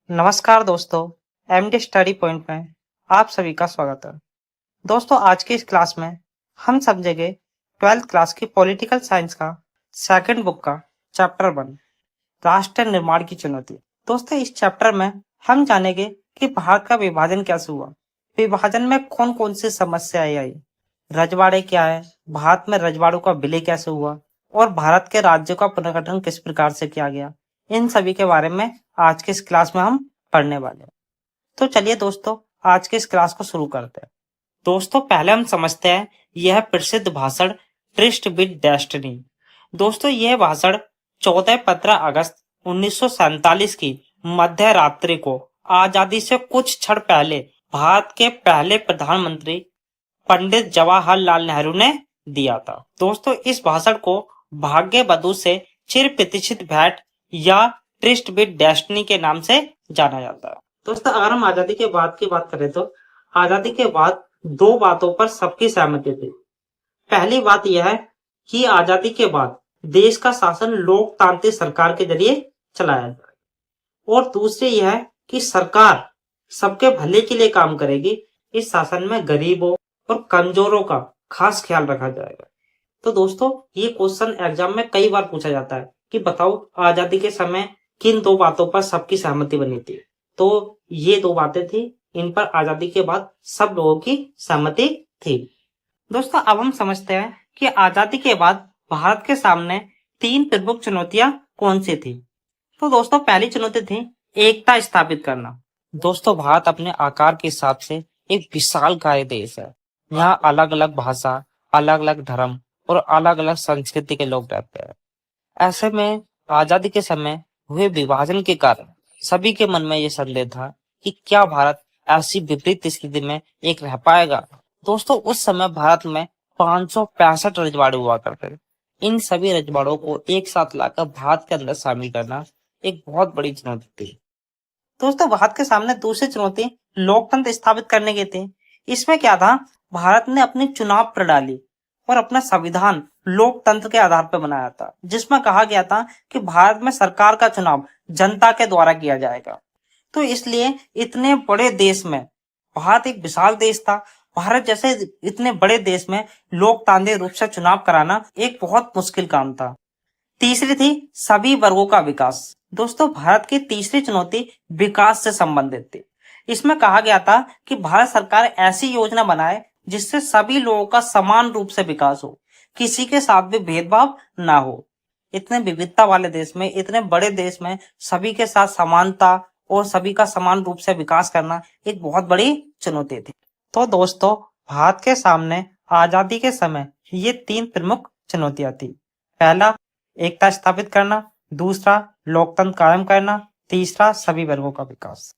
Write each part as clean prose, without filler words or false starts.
नमस्कार दोस्तों, MD study point में आप सभी का स्वागत है। दोस्तों, आज की इस क्लास में हम समझेंगे 12th क्लास की पॉलिटिकल साइंस का सेकंड बुक का चैप्टर 1 राष्ट्र निर्माण की चुनौती। दोस्तों, इस चैप्टर में हम जानेंगे कि भारत का विभाजन कैसे हुआ, विभाजन में कौन कौन सी समस्याएं आई, रजवाड़े क्या है, भारत में रजवाड़ों का विलय कैसे हुआ और भारत के राज्यों का पुनर्गठन किस प्रकार से किया गया। इन सभी के बारे में आज की इस क्लास में हम पढ़ने वाले हैं। तो चलिए दोस्तों, आज की इस क्लास को शुरू करते हैं। दोस्तों, पहले हम समझते हैं यह प्रसिद्ध भाषण ट्रिस्ट विद डेस्टिनी। दोस्तों, यह भाषण 14-15 अगस्त 1947 की मध्य रात्रि को आजादी से कुछ क्षण पहले भारत के पहले प्रधानमंत्री पंडित जवाहरलाल नेहरू ने दिया था। दोस्तों, इस भाषण को भाग्य बधू से चिर प्रतीक्षित भेंट या ट्रिस्ट विद डेस्टिनी के नाम से जाना जाता है। दोस्तों, अगर हम आजादी के बाद की बात करें तो आजादी के बाद दो बातों पर सबकी सहमति थी। पहली बात यह है कि आजादी के बाद देश का शासन लोकतांत्रिक सरकार के जरिए चलाया जाए और दूसरी यह है कि सरकार सबके भले के लिए काम करेगी। इस शासन में गरीबों और कमजोरों का खास ख्याल रखा जाएगा। तो दोस्तों, ये क्वेश्चन एग्जाम में कई बार पूछा जाता है कि बताओ आजादी के समय किन दो बातों पर सबकी सहमति बनी थी। तो ये दो बातें थी, इन पर आजादी के बाद सब लोगों की सहमति थी। दोस्तों, अब हम समझते हैं कि आजादी के बाद भारत के सामने तीन प्रमुख चुनौतियां कौन सी थी। तो दोस्तों, पहली चुनौती थी एकता स्थापित करना। दोस्तों, भारत अपने आकार के हिसाब से एक विशालकाय देश है। यहाँ अलग अलग भाषा, अलग अलग धर्म और अलग अलग संस्कृति के लोग रहते हैं। ऐसे में आजादी के समय हुए विभाजन के कारण सभी के मन में ये संदेह था कि क्या भारत ऐसी विपरीत स्थिति में एक रह पाएगा। दोस्तों, उस समय भारत में 565 रजवाड़े हुआ करते थे। इन सभी रजवाड़ों को एक साथ लाकर भारत के अंदर शामिल करना एक बहुत बड़ी चुनौती थी। दोस्तों, भारत के सामने दूसरी चुनौती लोकतंत्र स्थापित करने की थी। इसमें क्या था, भारत ने अपनी चुनाव प्रणाली और अपना संविधान लोकतंत्र के आधार पर बनाया था, जिसमें कहा गया था कि भारत में सरकार का चुनाव जनता के द्वारा किया जाएगा। तो इसलिए इतने बड़े देश में, भारत एक विशाल देश था, भारत जैसे इतने बड़े देश में लोकतांत्रिक रूप से चुनाव कराना एक बहुत मुश्किल काम था। तीसरी थी सभी वर्गों का विकास। दोस्तों, भारत की तीसरी चुनौती विकास से संबंधित थी। इसमें कहा गया था कि भारत सरकार ऐसी योजना बनाए जिससे सभी लोगों का समान रूप से विकास हो, किसी के साथ भी भेदभाव ना हो। इतने विविधता वाले देश में, इतने बड़े देश में सभी के साथ समानता और सभी का समान रूप से विकास करना एक बहुत बड़ी चुनौती थी। तो दोस्तों, भारत के सामने आजादी के समय ये तीन प्रमुख चुनौतियां थी। पहला, एकता स्थापित करना, दूसरा लोकतंत्र कायम करना, तीसरा सभी वर्गों का विकास।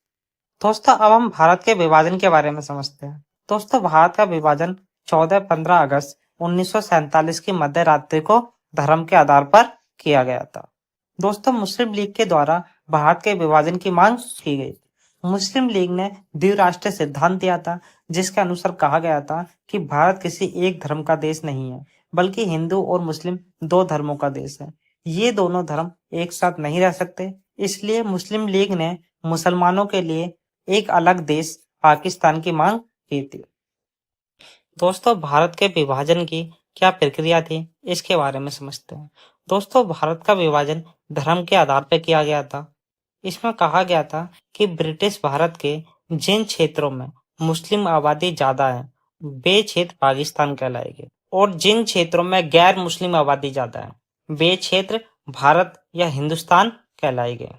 दोस्तों, अब हम भारत के विभाजन के बारे में समझते हैं। दोस्तों, भारत का विभाजन 14-15 अगस्त 1947 की मध्य रात्रि को धर्म के आधार पर किया गया था। दोस्तों, मुस्लिम लीग के द्वारा भारत के विभाजन की मांग की गई। मुस्लिम लीग ने द्विराष्ट्रीय सिद्धांत दिया था, जिसके अनुसार कहा गया था कि भारत किसी एक धर्म का देश नहीं है, बल्कि हिंदू और मुस्लिम दो धर्मों का देश है। ये दोनों धर्म एक साथ नहीं रह सकते। इसलिए मुस्लिम लीग ने मुसलमानों के लिए एक अलग देश पाकिस्तान की मांग की थी। दोस्तों, भारत के विभाजन की क्या प्रक्रिया थी, इसके बारे में समझते हैं। दोस्तों, भारत का विभाजन धर्म के आधार पर किया गया था। इसमें कहा गया था कि ब्रिटिश भारत के जिन क्षेत्रों में मुस्लिम आबादी ज्यादा है वे क्षेत्र पाकिस्तान कहलाएंगे, और जिन क्षेत्रों में गैर मुस्लिम आबादी ज्यादा है वे क्षेत्र भारत या हिंदुस्तान कहलाएंगे।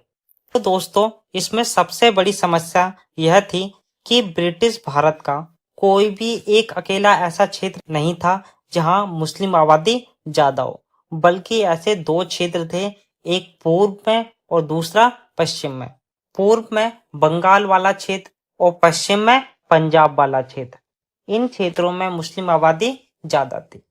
तो दोस्तों, इसमें सबसे बड़ी समस्या यह थी कि ब्रिटिश भारत का कोई भी एक अकेला ऐसा क्षेत्र नहीं था जहां मुस्लिम आबादी ज्यादा हो, बल्कि ऐसे दो क्षेत्र थे, एक पूर्व में और दूसरा पश्चिम में। पूर्व में बंगाल वाला क्षेत्र और पश्चिम में पंजाब वाला क्षेत्र। इन क्षेत्रों में मुस्लिम आबादी ज्यादा थी।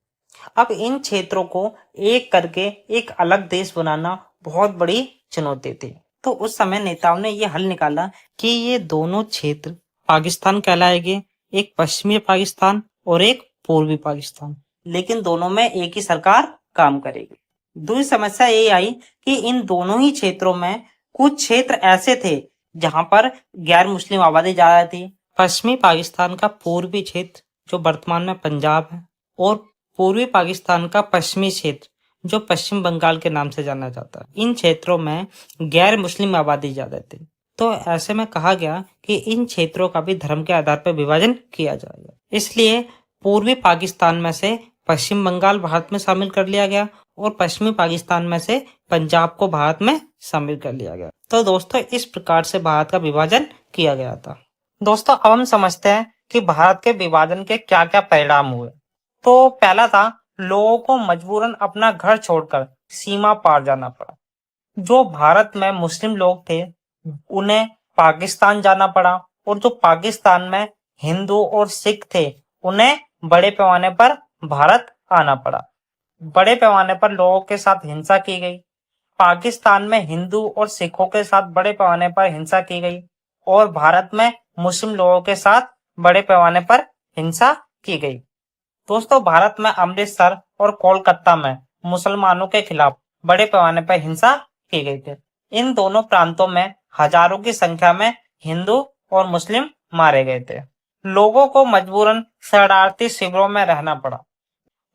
अब इन क्षेत्रों को एक करके एक अलग देश बनाना बहुत बड़ी चुनौती थी। तो उस समय नेताओं ने यह हल निकाला कि ये दोनों क्षेत्र पाकिस्तान कहलाएंगे, एक पश्चिमी पाकिस्तान और एक पूर्वी पाकिस्तान, लेकिन दोनों में एक ही सरकार काम करेगी। दूसरी समस्या ये आई कि इन दोनों ही क्षेत्रों में कुछ क्षेत्र ऐसे थे जहां पर गैर मुस्लिम आबादी ज्यादा थी। पश्चिमी पाकिस्तान का पूर्वी क्षेत्र जो वर्तमान में पंजाब है, और पूर्वी पाकिस्तान का पश्चिमी क्षेत्र जो पश्चिम बंगाल के नाम से जाना जाता है। इन क्षेत्रों में गैर मुस्लिम आबादी ज्यादा थी। तो ऐसे में कहा गया कि इन क्षेत्रों का भी धर्म के आधार पर विभाजन किया जाएगा। इसलिए पूर्वी पाकिस्तान में से पश्चिम बंगाल भारत में शामिल कर लिया गया और पश्चिमी पाकिस्तान में से पंजाब को भारत में शामिल कर लिया गया। तो दोस्तों इस प्रकार से भारत का विभाजन किया गया था। दोस्तों अब हम समझते हैं कि भारत के विभाजन के क्या क्या परिणाम हुए। तो पहला था, लोगों को मजबूरन अपना घर छोड़कर सीमा पार जाना पड़ा। जो भारत में मुस्लिम लोग थे उन्हें पाकिस्तान जाना पड़ा, और जो पाकिस्तान में हिंदू और सिख थे उन्हें बड़े पैमाने पर भारत आना पड़ा। बड़े पैमाने पर लोगों के साथ हिंसा की गई। पाकिस्तान में हिंदू और सिखों के साथ बड़े पैमाने पर हिंसा की गई, और भारत में मुस्लिम लोगों के साथ बड़े पैमाने पर हिंसा की गई। दोस्तों भारत में अमृतसर और कोलकाता में मुसलमानों के खिलाफ बड़े पैमाने पर हिंसा की गई थी। इन दोनों प्रांतों में हजारों की संख्या में हिंदू और मुस्लिम मारे गए थे। लोगों को मजबूरन शरणार्थी शिविरों में रहना पड़ा।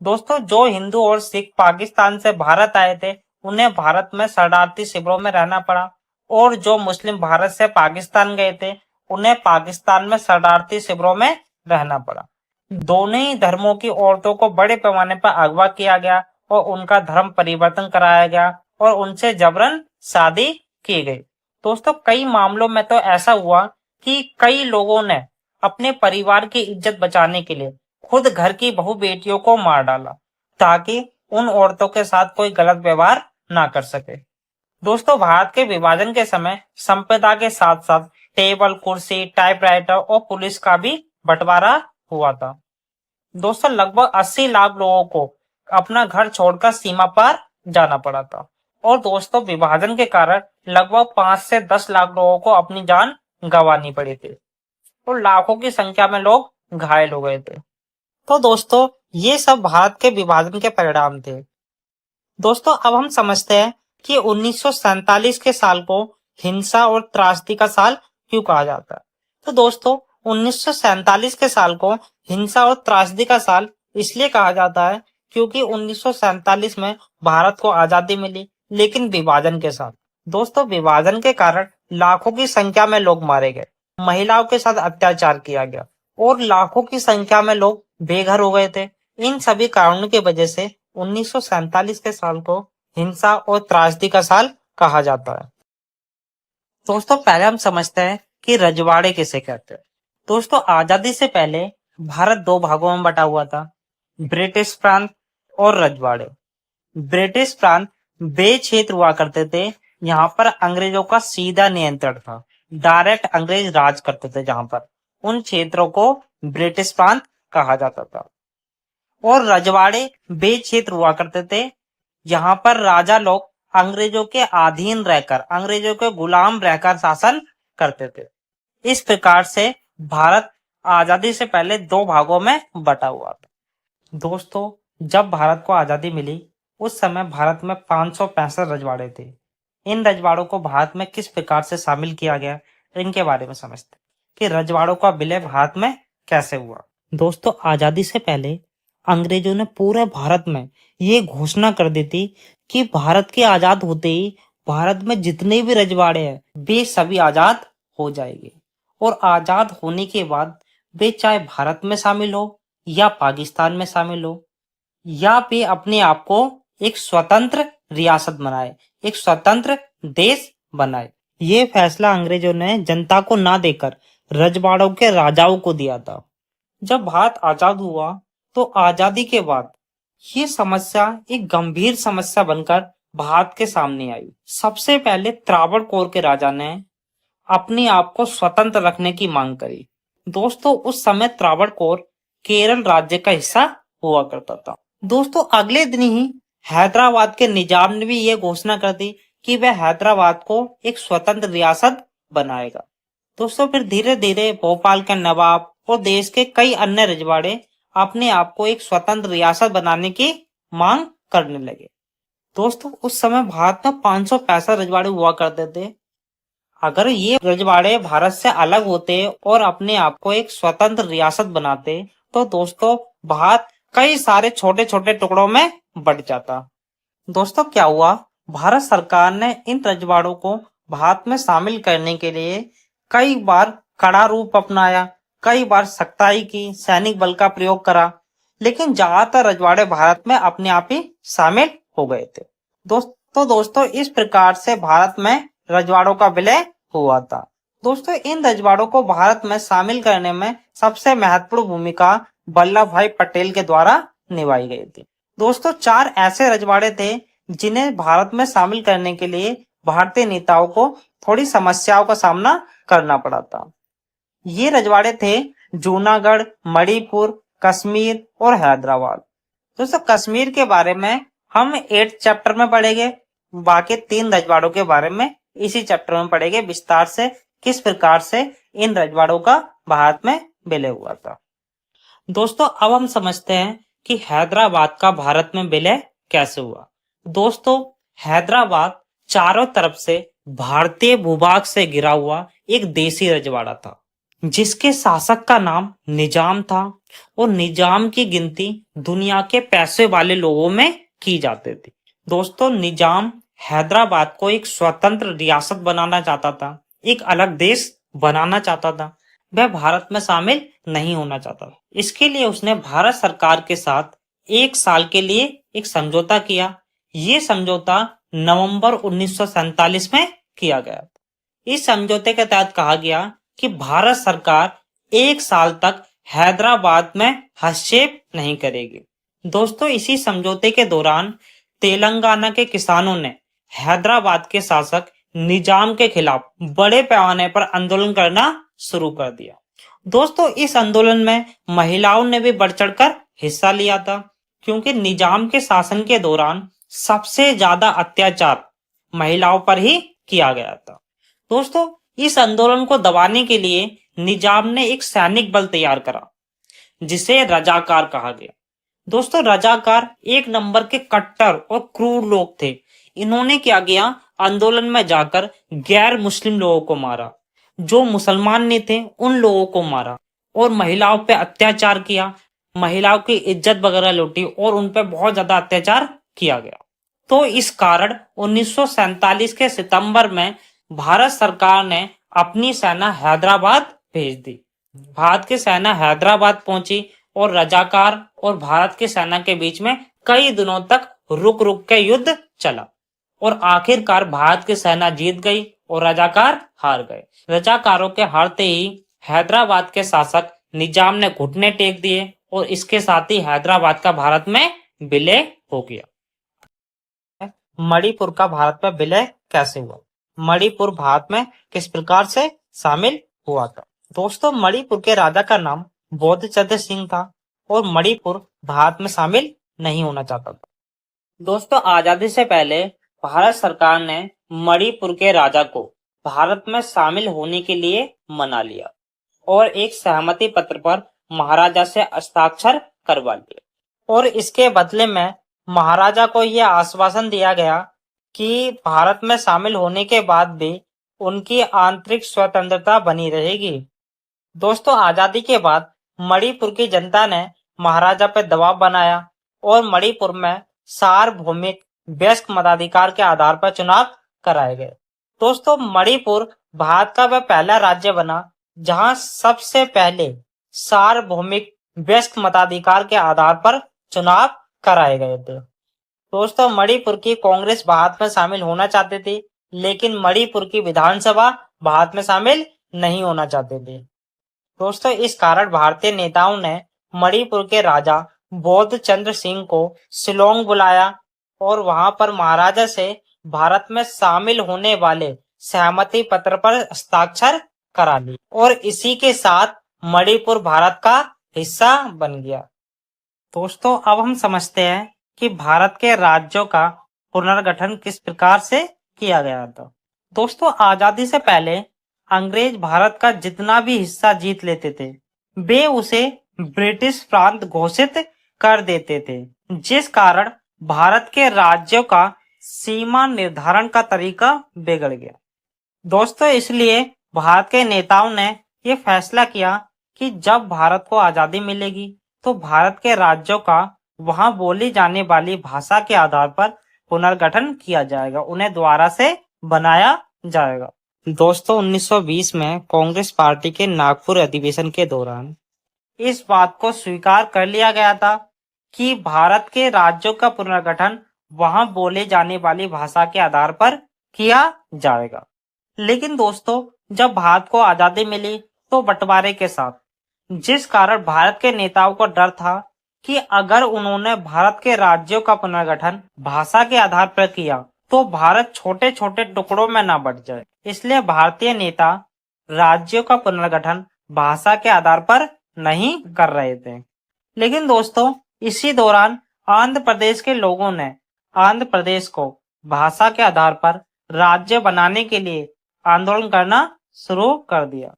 दोस्तों जो हिंदू और सिख पाकिस्तान से भारत आए थे उन्हें भारत में शरणार्थी शिविरों में रहना पड़ा, और जो मुस्लिम भारत से पाकिस्तान गए थे उन्हें पाकिस्तान में शरणार्थी शिविरों में रहना पड़ा। दोनों ही धर्मों की औरतों को बड़े पैमाने पर अगवा किया गया और उनका धर्म परिवर्तन कराया गया और उनसे जबरन शादी की गई। दोस्तों कई मामलों में तो ऐसा हुआ कि कई लोगों ने अपने परिवार की इज्जत बचाने के लिए खुद घर की बहू बेटियों को मार डाला, ताकि उन औरतों के साथ कोई गलत व्यवहार ना कर सके। दोस्तों भारत के विभाजन के समय संपदा के साथ साथ टेबल, कुर्सी, टाइपराइटर और पुलिस का भी बंटवारा हुआ था। दोस्तों लगभग 80 लाख लोगों को अपना घर छोड़कर सीमा पार जाना पड़ा था, और दोस्तों विभाजन के कारण लगभग 5 से 10 लाख लोगों को अपनी जान गंवानी पड़ी थी, और लाखों की संख्या में लोग घायल हो गए थे। तो दोस्तों ये सब भारत के विभाजन के परिणाम थे। दोस्तों अब हम समझते हैं कि 1947 के साल को हिंसा और त्रासदी का साल क्यों कहा जाता है। तो दोस्तों 1947 के साल को हिंसा और त्रासदी का साल इसलिए कहा जाता है क्योंकि 1947 में भारत को आजादी मिली, लेकिन विभाजन के साथ। दोस्तों विभाजन के कारण लाखों की संख्या में लोग मारे गए, महिलाओं के साथ अत्याचार किया गया, और लाखों की संख्या में लोग बेघर हो गए थे। इन सभी कारणों की वजह से 1947 के साल को हिंसा और त्रासदी का साल कहा जाता है। दोस्तों पहले हम समझते हैं कि रजवाड़े किसे कहते हैं। दोस्तों आजादी से पहले भारत दो भागों में बटा हुआ था, ब्रिटिश प्रांत और रजवाड़े। ब्रिटिश प्रांत वे क्षेत्र हुआ करते थे यहाँ पर अंग्रेजों का सीधा नियंत्रण था, डायरेक्ट अंग्रेज राज करते थे जहां पर। उन क्षेत्रों को ब्रिटिश प्रांत कहा जाता था। और रजवाड़े वे क्षेत्र हुआ करते थे यहाँ पर राजा लोग अंग्रेजों के अधीन रहकर, अंग्रेजों के गुलाम रहकर शासन करते थे। इस प्रकार से भारत आजादी से पहले दो भागों में बटा हुआ था। दोस्तों जब भारत को आजादी मिली उस समय भारत में 565 रजवाड़े थे। इन रजवाड़ों को भारत में किस प्रकार से शामिल किया गया इनके बारे में समझते हैं कि रजवाड़ों का विलय भारत में कैसे हुआ। दोस्तों आजादी से पहले अंग्रेजों ने पूरे भारत में ये घोषणा कर दी थी कि भारत के आजाद होते ही भारत में जितने भी रजवाड़े हैं वे सभी आजाद हो जाएंगे, और आजाद होने के बाद वे चाहे भारत में शामिल हो या पाकिस्तान में शामिल हो, या वे अपने आप को एक स्वतंत्र रियासत बनाए, एक स्वतंत्र देश बनाए। ये फैसला अंग्रेजों ने जनता को ना देकर रजवाड़ों के राजाओं को दिया था। जब भारत आजाद हुआ तो आजादी के बाद ये समस्या एक गंभीर समस्या बनकर भारत के सामने आई। सबसे पहले त्रावणकोर के राजा ने अपने आप को स्वतंत्र रखने की मांग करी। दोस्तों उस समय त्रावणकोर केरल राज्य का हिस्सा हुआ करता था। दोस्तों अगले दिन ही हैदराबाद के निजाम ने भी ये घोषणा कर दी कि वह हैदराबाद को एक स्वतंत्र रियासत बनाएगा। दोस्तों फिर धीरे धीरे भोपाल के नवाब और देश के कई अन्य रजवाड़े अपने आप को एक स्वतंत्र रियासत बनाने की मांग करने लगे। दोस्तों उस समय भारत में 565 रजवाड़े हुआ करते थे। अगर ये रजवाड़े भारत से अलग होते और अपने आप को एक स्वतंत्र रियासत बनाते तो दोस्तों भारत कई सारे छोटे छोटे टुकड़ों में बंट जाता। दोस्तों क्या हुआ, भारत सरकार ने इन रजवाड़ों को भारत में शामिल करने के लिए कई बार कड़ा रूप अपनाया, कई बार सख्ताई की, सैनिक बल का प्रयोग करा, लेकिन ज्यादातर रजवाड़े भारत में अपने आप ही शामिल हो गए थे। दोस्तों इस प्रकार से भारत में रजवाड़ों का विलय हुआ था। दोस्तों इन रजवाड़ों को भारत में शामिल करने में सबसे महत्वपूर्ण भूमिका वल्लभ भाई पटेल के द्वारा निभाई गई थी। दोस्तों 4 ऐसे रजवाड़े थे जिन्हें भारत में शामिल करने के लिए भारतीय नेताओं को थोड़ी समस्याओं का सामना करना पड़ा था। ये रजवाड़े थे जूनागढ़, मणिपुर, कश्मीर और हैदराबाद। दोस्तों कश्मीर के बारे में हम 8th चैप्टर में पढ़ेंगे, बाकी 3 रजवाड़ों के बारे में इसी चैप्टर में पढ़ेंगे विस्तार से, किस प्रकार से इन रजवाड़ों का भारत में विलय हुआ था। दोस्तों अब हम समझते हैं कि हैदराबाद का भारत में विलय कैसे हुआ। दोस्तों हैदराबाद चारों तरफ से भारतीय भूभाग से घिरा हुआ एक देसी रजवाड़ा था जिसके शासक का नाम निजाम था और निजाम की गिनती दुनिया के पैसे वाले लोगों में की जाती थी। दोस्तों निजाम हैदराबाद को एक स्वतंत्र रियासत बनाना चाहता था, एक अलग देश बनाना चाहता था, वह भारत में शामिल नहीं होना चाहता था। इसके लिए उसने भारत सरकार के साथ 1 साल के लिए एक समझौता किया। ये समझौता नवंबर 1947 में किया गया। इस समझौते के तहत कहा गया कि भारत सरकार 1 साल तक हैदराबाद में हस्तक्षेप नहीं करेगी। दोस्तों इसी समझौते के दौरान तेलंगाना के किसानों ने हैदराबाद के शासक निजाम के खिलाफ बड़े पैमाने पर आंदोलन करना शुरू कर दिया। दोस्तों इस आंदोलन में महिलाओं ने भी बढ़ चढ़कर हिस्सा लिया था, क्योंकि निजाम के शासन के दौरान सबसे ज्यादा अत्याचार महिलाओं पर ही किया गया था। दोस्तों इस आंदोलन को दबाने के लिए निजाम ने एक सैनिक बल तैयार करा जिसे रजाकार कहा गया। दोस्तों रजाकार 1 नंबर के कट्टर और क्रूर लोग थे। इन्होंने क्या किया, आंदोलन में जाकर गैर मुस्लिम लोगों को मारा, जो मुसलमान नहीं थे उन लोगों को मारा और महिलाओं पे अत्याचार किया, महिलाओं की इज्जत वगैरह लूटी और उन पे बहुत ज्यादा अत्याचार किया गया। तो इस कारण 1947 के सितंबर में भारत सरकार ने अपनी सेना हैदराबाद भेज दी। भारत की सेना हैदराबाद पहुंची और रजाकार और भारत की सेना के बीच में कई दिनों तक रुक रुक के युद्ध चला और आखिरकार भारत की सेना जीत गई और रजाकार हार गए। रजाकारों के हारते ही हैदराबाद के शासक निजाम ने घुटने टेक दिए और इसके साथ ही हैदराबाद का भारत में विलय हो गया। मणिपुर का भारत में विलय कैसे हुआ? मणिपुर भारत में किस प्रकार से शामिल हुआ था? दोस्तों मणिपुर के राजा का नाम बोधचंद्र सिंह था और मणिपुर भारत में शामिल नहीं होना चाहता था। दोस्तों आजादी से पहले भारत सरकार ने मणिपुर के राजा को भारत में शामिल होने के लिए मना लिया और एक सहमति पत्र पर महाराजा से हस्ताक्षर करवा लिए और इसके बदले में महाराजा को यह आश्वासन दिया गया कि भारत में शामिल होने के बाद भी उनकी आंतरिक स्वतंत्रता बनी रहेगी। दोस्तों आजादी के बाद मणिपुर की जनता ने महाराजा पर दबाव बनाया और मणिपुर में सार्वभौमिक वयस्क मताधिकार के आधार पर चुनाव कराए गए। दोस्तों मणिपुर भारत का वह पहला राज्य बना जहां सबसे पहले सार्वभौमिक वयस्क मताधिकार के आधार पर चुनाव कराए गए थे। दोस्तों मणिपुर की कांग्रेस भारत में शामिल होना चाहती थी, लेकिन मणिपुर की विधानसभा भारत में शामिल नहीं होना चाहती थी। दोस्तों इस कारण भारतीय नेताओं ने मणिपुर के राजा बोधचंद्र सिंह को शिलोंग बुलाया और वहां पर महाराजा से भारत में शामिल होने वाले सहमति पत्र पर हस्ताक्षर करा लिए और इसी के साथ मणिपुर भारत का हिस्सा बन गया। दोस्तों अब हम समझते हैं कि भारत के राज्यों का पुनर्गठन किस प्रकार से किया गया था। दोस्तों आजादी से पहले अंग्रेज भारत का जितना भी हिस्सा जीत लेते थे वे उसे ब्रिटिश प्रांत घोषित कर देते थे, जिस कारण भारत के राज्यों का सीमा निर्धारण का तरीका बिगड़ गया। दोस्तों इसलिए भारत के नेताओं ने ये फैसला किया कि जब भारत को आजादी मिलेगी तो भारत के राज्यों का वहां बोली जाने वाली भाषा के आधार पर पुनर्गठन किया जाएगा, उन्हें दोबारा से बनाया जाएगा। दोस्तों 1920 में कांग्रेस पार्टी के नागपुर अधिवेशन के दौरान इस बात को स्वीकार कर लिया गया था कि भारत के राज्यों का पुनर्गठन वहां बोले जाने वाली भाषा के आधार पर किया जाएगा। लेकिन दोस्तों जब भारत को आजादी मिली तो बंटवारे के साथ, जिस कारण भारत के नेताओं को डर था कि अगर उन्होंने भारत के राज्यों का पुनर्गठन भाषा के आधार पर किया तो भारत छोटे छोटे टुकड़ों में ना बंट जाए, इसलिए भारतीय नेता राज्यों का पुनर्गठन भाषा के आधार पर नहीं कर रहे थे। लेकिन दोस्तों इसी दौरान आंध्र प्रदेश के लोगों ने आंध्र प्रदेश को भाषा के आधार पर राज्य बनाने के लिए आंदोलन करना शुरू कर दिया।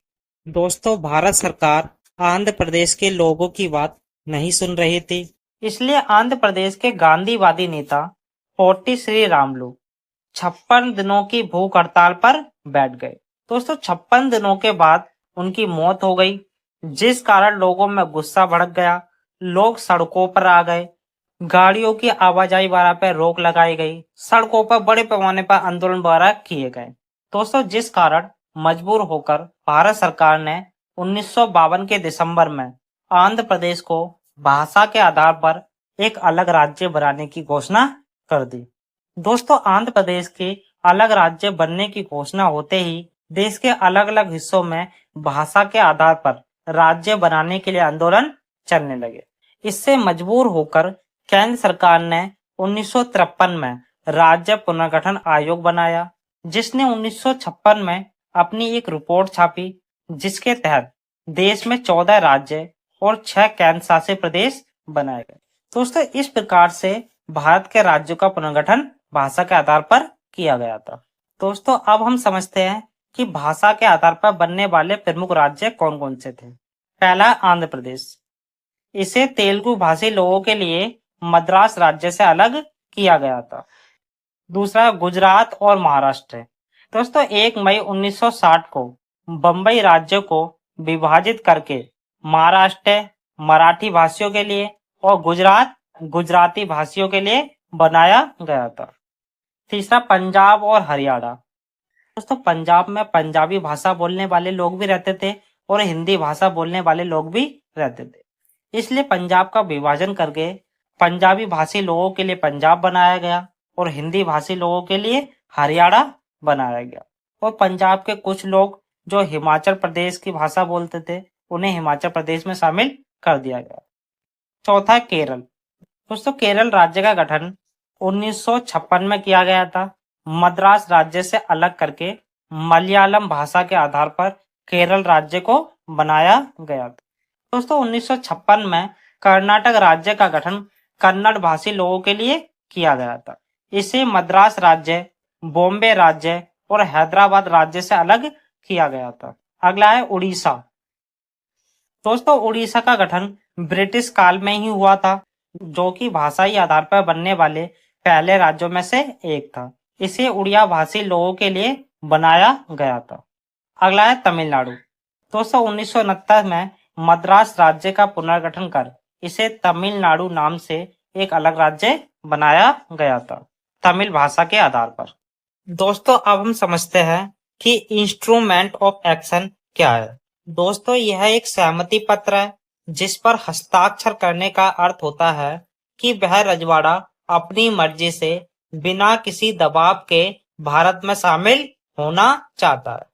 दोस्तों भारत सरकार आंध्र प्रदेश के लोगों की बात नहीं सुन रही थी, इसलिए आंध्र प्रदेश के गांधीवादी नेता पोट्टी श्रीरामुलु 56 दिनों की भूख हड़ताल पर बैठ गए। दोस्तों 56 दिनों के बाद उनकी मौत हो गई, जिस कारण लोगों में गुस्सा भड़क गया, लोग सड़कों पर आ गए, गाड़ियों की आवाजाही वगैरह पर रोक लगाई गई, सड़कों पर बड़े पैमाने पर आंदोलन वगैरह किए गए। दोस्तों जिस कारण मजबूर होकर भारत सरकार ने 1952 के दिसंबर में आंध्र प्रदेश को भाषा के आधार पर एक अलग राज्य बनाने की घोषणा कर दी। दोस्तों आंध्र प्रदेश के अलग राज्य बनने की घोषणा होते ही देश के अलग अलग हिस्सों में भाषा के आधार पर राज्य बनाने के लिए आंदोलन चलने लगे। इससे मजबूर होकर केंद्र सरकार ने 1953 में राज्य पुनर्गठन आयोग बनाया, जिसने 1956 में अपनी एक रिपोर्ट छापी, जिसके तहत देश में 14 राज्य और 6 केंद्र शासित प्रदेश बनाए गए। दोस्तों इस प्रकार से भारत के राज्यों का पुनर्गठन भाषा के आधार पर किया गया था। दोस्तों अब हम समझते हैं कि भाषा के आधार पर बनने वाले प्रमुख राज्य कौन कौन से थे। पहला आंध्र प्रदेश, इसे तेलुगु भाषी लोगों के लिए मद्रास राज्य से अलग किया गया था। दूसरा गुजरात और महाराष्ट्र। दोस्तों 1 मई 1960 को बंबई राज्य को विभाजित करके महाराष्ट्र मराठी भाषियों के लिए और गुजरात गुजराती भाषियों के लिए बनाया गया था। तीसरा पंजाब और हरियाणा। दोस्तों पंजाब में पंजाबी भाषा बोलने वाले लोग भी रहते थे और हिंदी भाषा बोलने वाले लोग भी रहते थे, इसलिए पंजाब का विभाजन करके पंजाबी भाषी लोगों के लिए पंजाब बनाया गया और हिंदी भाषी लोगों के लिए हरियाणा बनाया गया। और पंजाब के कुछ लोग जो हिमाचल प्रदेश की भाषा बोलते थे उन्हें हिमाचल प्रदेश में शामिल कर दिया गया। चौथा केरल। दोस्तों केरल राज्य का गठन 1956 में किया गया था। मद्रास राज्य से अलग करके मलयालम भाषा के आधार पर केरल राज्य को बनाया गया था। दोस्तों 1956 में कर्नाटक राज्य का गठन कन्नड़ भाषी लोगों के लिए किया गया था। इसे मद्रास राज्य, बॉम्बे राज्य और हैदराबाद राज्य से अलग किया गया था। अगला है उड़ीसा। दोस्तों उड़ीसा का गठन ब्रिटिश काल में ही हुआ था, जो कि भाषाई आधार पर बनने वाले पहले राज्यों में से एक था। इसे उड़िया भाषी लोगों के लिए बनाया गया था। अगला है तमिलनाडु। दोस्तों 1969 में मद्रास राज्य का पुनर्गठन कर इसे तमिलनाडु नाम से एक अलग राज्य बनाया गया था, तमिल भाषा के आधार पर। दोस्तों अब हम समझते हैं कि इंस्ट्रूमेंट ऑफ एक्शन क्या है। दोस्तों यह एक सहमति पत्र है जिस पर हस्ताक्षर करने का अर्थ होता है कि वह रजवाड़ा अपनी मर्जी से बिना किसी दबाव के भारत में शामिल होना चाहता है।